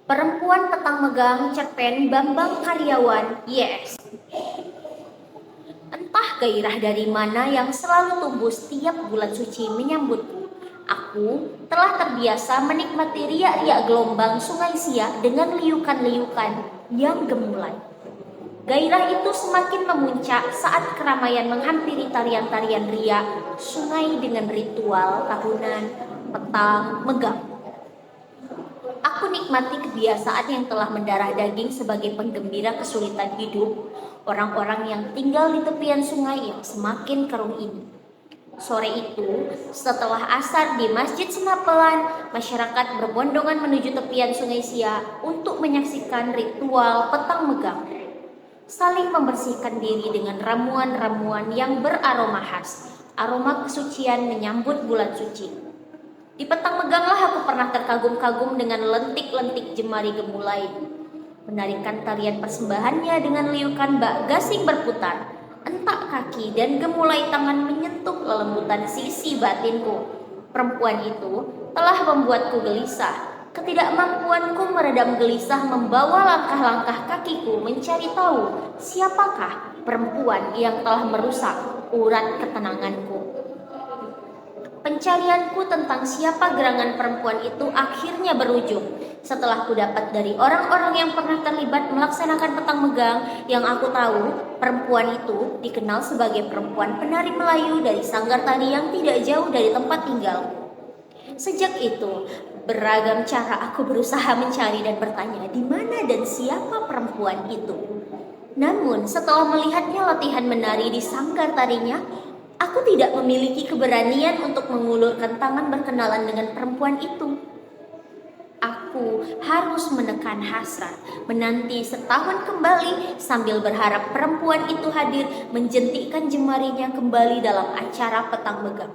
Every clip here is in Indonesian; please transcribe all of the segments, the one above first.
Perempuan petang megang cerpen Bambang Karyawan, yes. Entah gairah dari mana yang selalu tumbuh setiap bulan suci menyambutku. Aku telah terbiasa menikmati riak-riak gelombang Sungai Siak dengan liukan-liukan yang gemulai. Gairah itu semakin memuncak saat keramaian menghampiri tarian-tarian riak sungai dengan ritual tahunan petang megang. Aku nikmati kebiasaan yang telah mendarah daging sebagai penggembira kesulitan hidup orang-orang yang tinggal di tepian sungai yang semakin keruh ini. Sore itu, setelah asar di Masjid Senapelan, masyarakat berbondongan menuju tepian Sungai Siak untuk menyaksikan ritual petang megang. Saling membersihkan diri dengan ramuan-ramuan yang beraroma khas, aroma kesucian menyambut bulan suci. Di petang meganglah aku pernah terkagum-kagum dengan lentik-lentik jemari gemulai. Menarikan tarian persembahannya dengan liukan bak gasing berputar, entak kaki dan gemulai tangan menyentuh lelembutan sisi batinku. Perempuan itu telah membuatku gelisah. Ketidakmampuanku meredam gelisah membawa langkah-langkah kakiku mencari tahu siapakah perempuan yang telah merusak urat ketenanganku. Pencarianku tentang siapa gerangan perempuan itu akhirnya berujung setelah ku dapat dari orang-orang yang pernah terlibat melaksanakan petang megang yang aku tahu perempuan itu dikenal sebagai perempuan penari Melayu dari sanggar tari yang tidak jauh dari tempat tinggalku. Sejak itu, beragam cara aku berusaha mencari dan bertanya di mana dan siapa perempuan itu. Namun, setelah melihatnya latihan menari di sanggar tarinya, aku tidak memiliki keberanian untuk mengulurkan tangan berkenalan dengan perempuan itu. Aku harus menekan hasrat, menanti setahun kembali sambil berharap perempuan itu hadir menjentikkan jemarinya kembali dalam acara petang megang.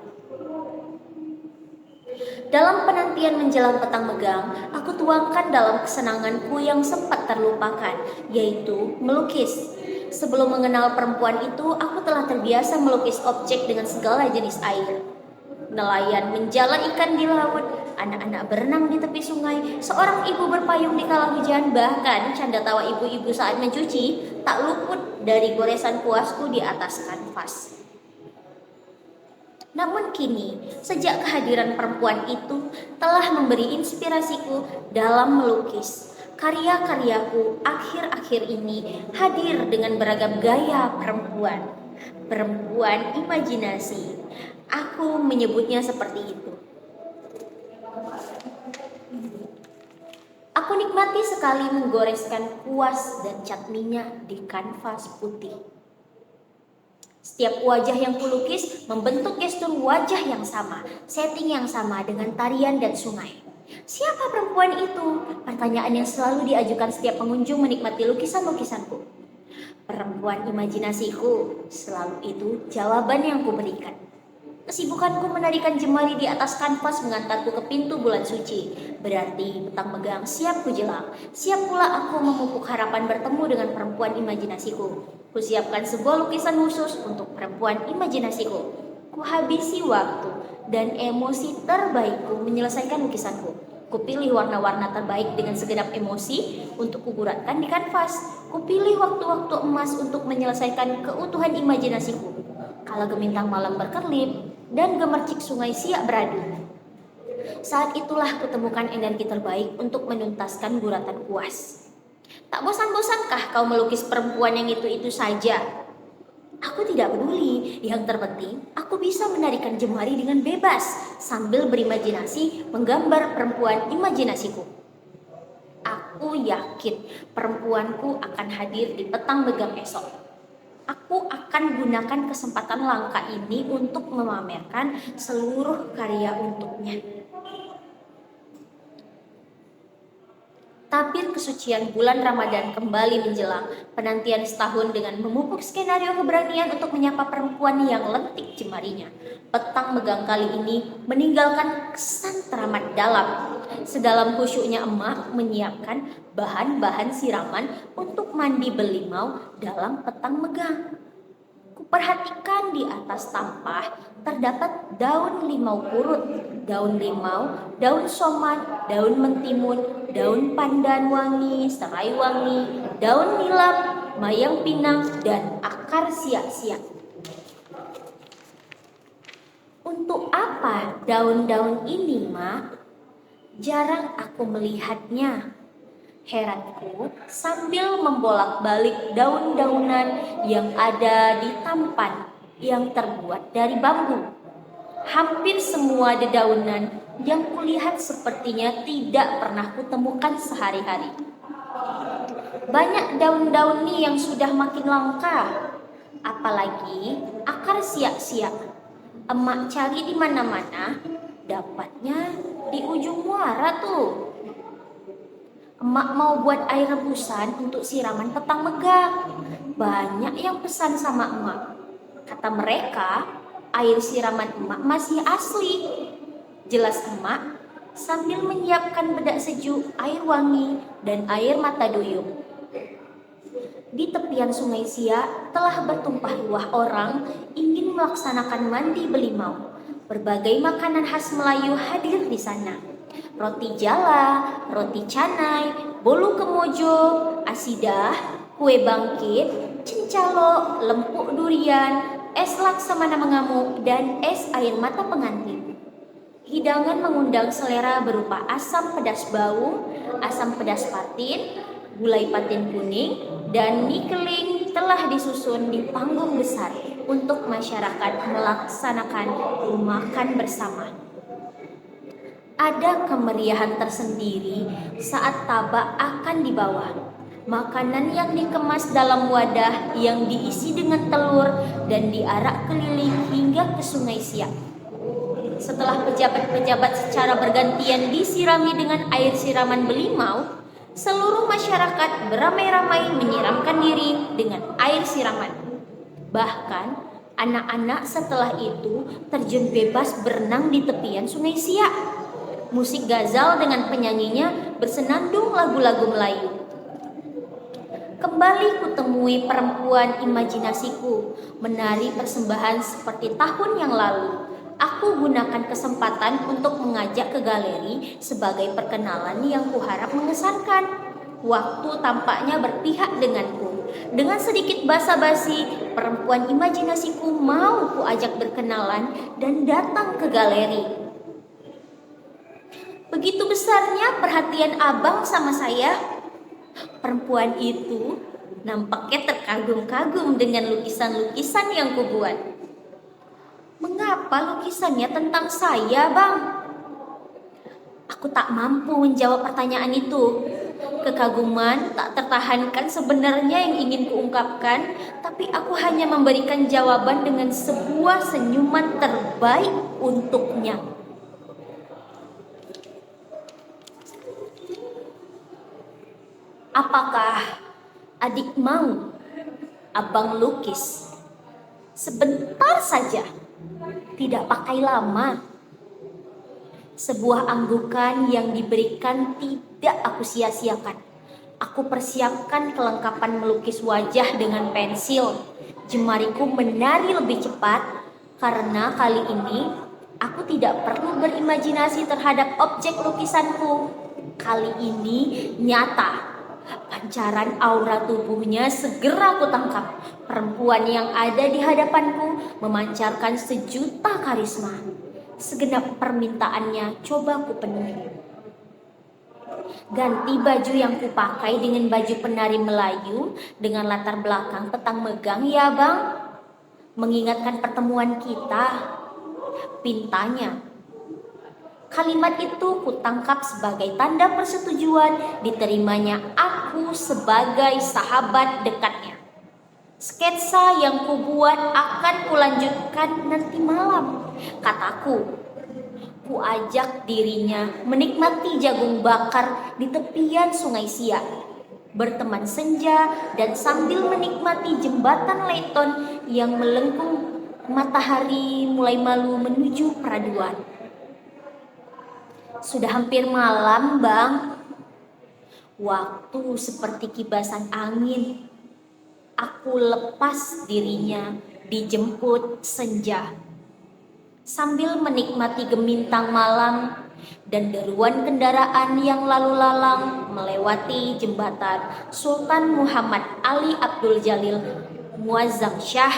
Dalam penantian menjelang petang megang, aku tuangkan dalam kesenanganku yang sempat terlupakan, yaitu melukis. Sebelum mengenal perempuan itu, aku telah terbiasa melukis objek dengan segala jenis air. Nelayan menjala ikan di laut, anak-anak berenang di tepi sungai, seorang ibu berpayung di kala hujan, bahkan canda tawa ibu-ibu saat mencuci tak luput dari goresan puasku di atas kanvas. Namun kini, sejak kehadiran perempuan itu telah memberi inspirasiku dalam melukis. Karya-karyaku akhir-akhir ini hadir dengan beragam gaya perempuan. Perempuan imajinasi. Aku menyebutnya seperti itu. Aku nikmati sekali menggoreskan kuas dan cat minyak di kanvas putih. Setiap wajah yang kulukis membentuk gestur wajah yang sama, setting yang sama dengan tarian dan sungai. Siapa perempuan itu? Pertanyaan yang selalu diajukan setiap pengunjung menikmati lukisan-lukisanku. Perempuan imajinasiku, selalu itu jawaban yang kuberikan. Kesibukanku menarikan jemari di atas kanvas mengantarku ke pintu bulan suci. Berarti petang megang siap kujelang. Siap pula aku memupuk harapan bertemu dengan perempuan imajinasiku. Kusiapkan sebuah lukisan khusus untuk perempuan imajinasiku. Kuhabisi waktu dan emosi terbaikku menyelesaikan lukisanku. Kupilih warna-warna terbaik dengan segenap emosi untuk kuguratkan di kanvas. Kupilih waktu-waktu emas untuk menyelesaikan keutuhan imajinasiku. Kala gemintang malam berkerlip dan gemercik sungai Siak beradu. Saat itulah kutemukan energi terbaik untuk menuntaskan guratan kuas. Tak bosan-bosankah kau melukis perempuan yang itu-itu saja? Aku tidak peduli, yang terpenting aku bisa menarikan jemari dengan bebas sambil berimajinasi menggambar perempuan imajinasiku. Aku yakin perempuanku akan hadir di petang megang esok. Aku akan gunakan kesempatan langka ini untuk memamerkan seluruh karya untuknya. Tabir kesucian bulan Ramadan kembali menjelang. Penantian setahun dengan memupuk skenario keberanian untuk menyapa perempuan yang lentik jemarinya. Petang megang kali ini meninggalkan kesan teramat dalam. Sedalam khusyuknya emak menyiapkan bahan-bahan siraman untuk mandi belimau dalam petang megang. Kuperhatikan di atas tampah terdapat daun limau purut, daun limau, daun soman, daun mentimun, daun pandan wangi, serai wangi, daun nilap, mayang pinang, dan akar siak-siak. Untuk apa daun-daun ini, Mak? Jarang aku melihatnya. Heranku sambil membolak-balik daun-daunan yang ada di tampan yang terbuat dari bambu. Hampir semua dedaunan yang kulihat sepertinya tidak pernah kutemukan sehari-hari. Banyak daun-daun nih yang sudah makin langka. Apalagi akar siak-siak. Emak cari di mana-mana, dapatnya di ujung muara tuh. Emak mau buat air rebusan untuk siraman petang megah. Banyak yang pesan sama emak. Kata mereka, air siraman emak masih asli. Jelas emak sambil menyiapkan bedak sejuk, air wangi, dan air mata duyung. Di tepian Sungai Siak telah bertumpah ruah orang ingin melaksanakan mandi belimau. Berbagai makanan khas Melayu hadir di sana. Roti jala, roti canai, bolu kemojo, asidah, kue bangkit, cincalo, lempuk durian, es laksamana mengamuk, dan es air mata pengantin. Hidangan mengundang selera berupa asam pedas bawang, asam pedas patin, gulai patin kuning, dan mie keling telah disusun di panggung besar untuk masyarakat melaksanakan makan bersama. Ada kemeriahan tersendiri saat tabak akan dibawa. Makanan yang dikemas dalam wadah yang diisi dengan telur dan diarak keliling hingga ke Sungai Siak. Setelah pejabat-pejabat secara bergantian disirami dengan air siraman belimau, seluruh masyarakat beramai-ramai menyiramkan diri dengan air siraman. Bahkan anak-anak setelah itu terjun bebas berenang di tepian Sungai Siak. Musik Ghazal dengan penyanyinya bersenandung lagu-lagu Melayu. Kembali kutemui perempuan imajinasiku menari persembahan seperti tahun yang lalu. Aku gunakan kesempatan untuk mengajak ke galeri sebagai perkenalan yang kuharap mengesankan. Waktu tampaknya berpihak denganku. Dengan sedikit basa-basi, perempuan imajinasiku mau kuajak berkenalan dan datang ke galeri. Begitu besarnya perhatian abang sama saya. Perempuan itu nampaknya terkagum-kagum dengan lukisan-lukisan yang kubuat. Mengapa lukisannya tentang saya, Bang? Aku tak mampu menjawab pertanyaan itu. Kekaguman tak tertahankan sebenarnya yang ingin kuungkapkan, tapi aku hanya memberikan jawaban dengan sebuah senyuman terbaik untuknya. Apakah adik mau abang lukis? Sebentar saja, tidak pakai lama. Sebuah anggukan yang diberikan tidak aku sia-siakan. Aku persiapkan kelengkapan melukis wajah dengan pensil. Jemariku menari lebih cepat karena kali ini aku tidak perlu berimajinasi terhadap objek lukisanku. Kali ini nyata. Pancaran aura tubuhnya segera kutangkap. Perempuan yang ada di hadapanku memancarkan sejuta karisma. Segenap permintaannya coba kupenuhi. Ganti baju yang kupakai dengan baju penari Melayu dengan latar belakang petang megang ya bang. Mengingatkan pertemuan kita. Pintanya. Kalimat itu kutangkap sebagai tanda persetujuan diterimanya aku sebagai sahabat dekatnya. Sketsa yang kubuat akan kulanjutkan nanti malam, kataku. Kuajak dirinya menikmati jagung bakar di tepian Sungai Siak, berteman senja dan sambil menikmati jembatan Leighton yang melengkung matahari mulai malu menuju peraduan. Sudah hampir malam, Bang. Waktu seperti kibasan angin. Aku lepas dirinya dijemput senja. Sambil menikmati gemintang malam dan deruan kendaraan yang lalu lalang melewati jembatan Sultan Muhammad Ali Abdul Jalil Muazzam Shah,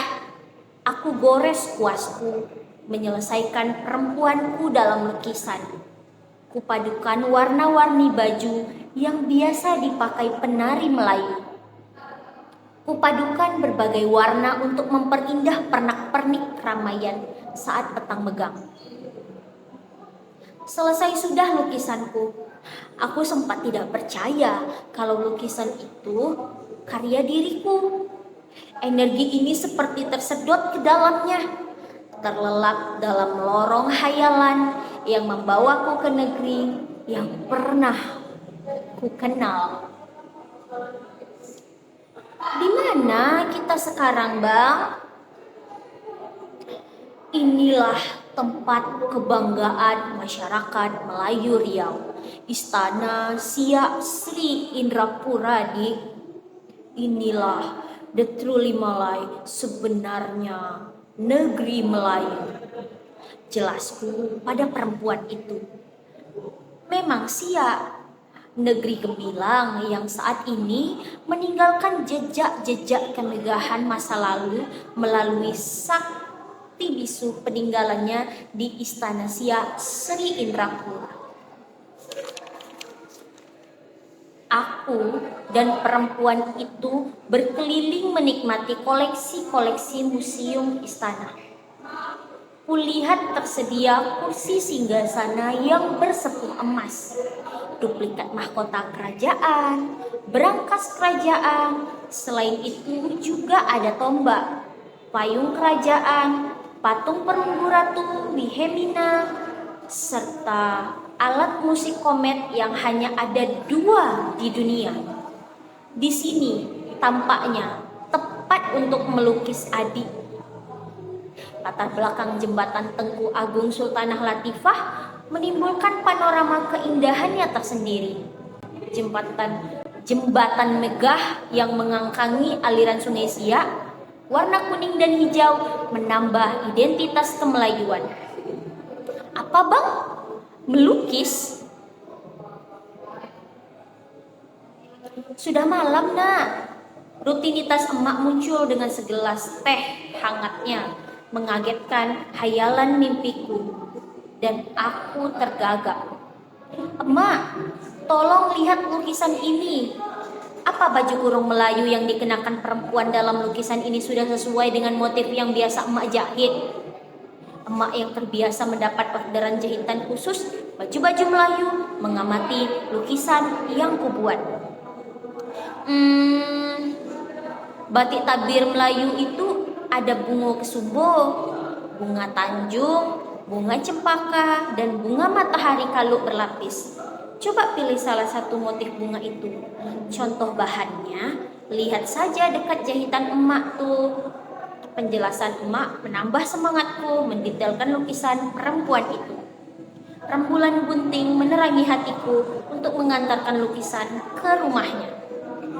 aku gores puasku menyelesaikan perempuanku dalam lukisan. Kupadukan warna-warni baju yang biasa dipakai penari Melayu. Kupadukan berbagai warna untuk memperindah pernak-pernik keramaian saat petang megang. Selesai sudah lukisanku. Aku sempat tidak percaya kalau lukisan itu karya diriku. Energi ini seperti tersedot ke dalamnya, terlelap dalam lorong hayalan yang membawaku ke negeri yang pernah ku kenal. Di mana kita sekarang, Bang? Inilah tempat kebanggaan masyarakat Melayu Riau, Istana Siak Sri Indrapura, Dik. Inilah the truly Malay, sebenarnya negeri Melayu. Jelasku pada perempuan itu. Memang Siak, negeri gemilang yang saat ini meninggalkan jejak-jejak kemegahan masa lalu melalui sakti bisu peninggalannya di Istana Siak Sri Indrapura. Aku dan perempuan itu berkeliling menikmati koleksi-koleksi museum istana. Kulihat tersedia kursi singgasana yang bersepuh emas, duplikat mahkota kerajaan, berangkas kerajaan. Selain itu juga ada tombak, payung kerajaan, patung perunggu ratu Wilhelmina, serta alat musik komet yang hanya ada 2 di dunia. Di sini tampaknya tepat untuk melukis adik. Latar belakang jembatan Tengku Agung Sultanah Latifah menimbulkan panorama keindahannya tersendiri. Jembatan megah yang mengangkangi aliran Sungai Siak, warna kuning dan hijau menambah identitas kemelayuan. Apa, Bang? Melukis? Sudah malam, Nak. Rutinitas emak muncul dengan segelas teh hangatnya, mengagetkan hayalan mimpiku, dan aku tergagap. Emak, tolong lihat lukisan ini. Apa baju kurung Melayu yang dikenakan perempuan dalam lukisan ini sudah sesuai dengan motif yang biasa emak jahit? Emak yang terbiasa mendapat orderan jahitan khusus baju-baju Melayu mengamati lukisan yang kubuat. Batik tabir Melayu itu ada bunga kesumbo, bunga tanjung, bunga cempaka, dan bunga matahari kaluk berlapis. Coba pilih salah satu motif bunga itu. Contoh bahannya, lihat saja dekat jahitan emak tuh. Penjelasan emak menambah semangatku mendetailkan lukisan perempuan itu. Rembulan bunting menerangi hatiku untuk mengantarkan lukisan ke rumahnya.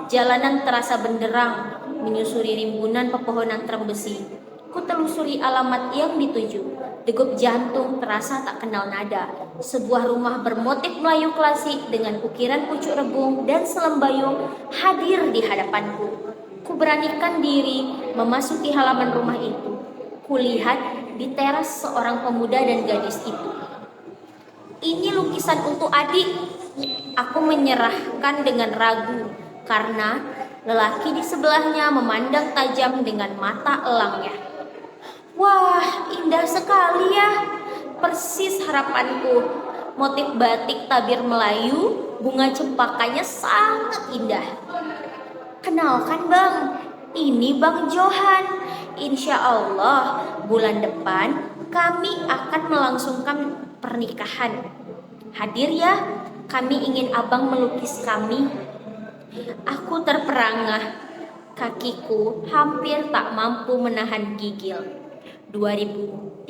Jalanan terasa benderang, menyusuri rimbunan pepohonan terembesi. Ku telusuri alamat yang dituju. Degup jantung terasa tak kenal nada. Sebuah rumah bermotif Melayu klasik dengan ukiran pucuk rebung dan selembayung hadir di hadapanku. Ku beranikan diri memasuki halaman rumah itu. Kulihat di teras seorang pemuda dan gadis itu. Ini lukisan untuk adik. Aku menyerahkan dengan ragu karena lelaki di sebelahnya memandang tajam dengan mata elangnya. Wah, indah sekali ya. Persis harapanku. Motif batik tabir Melayu, bunga cempakanya sangat indah. Kenalkan, Bang, ini Bang Johan. Insya Allah bulan depan kami akan melangsungkan pernikahan. Hadir ya, kami ingin Abang melukis kami. Aku terperangah. Kakiku hampir tak mampu menahan gigil. 2013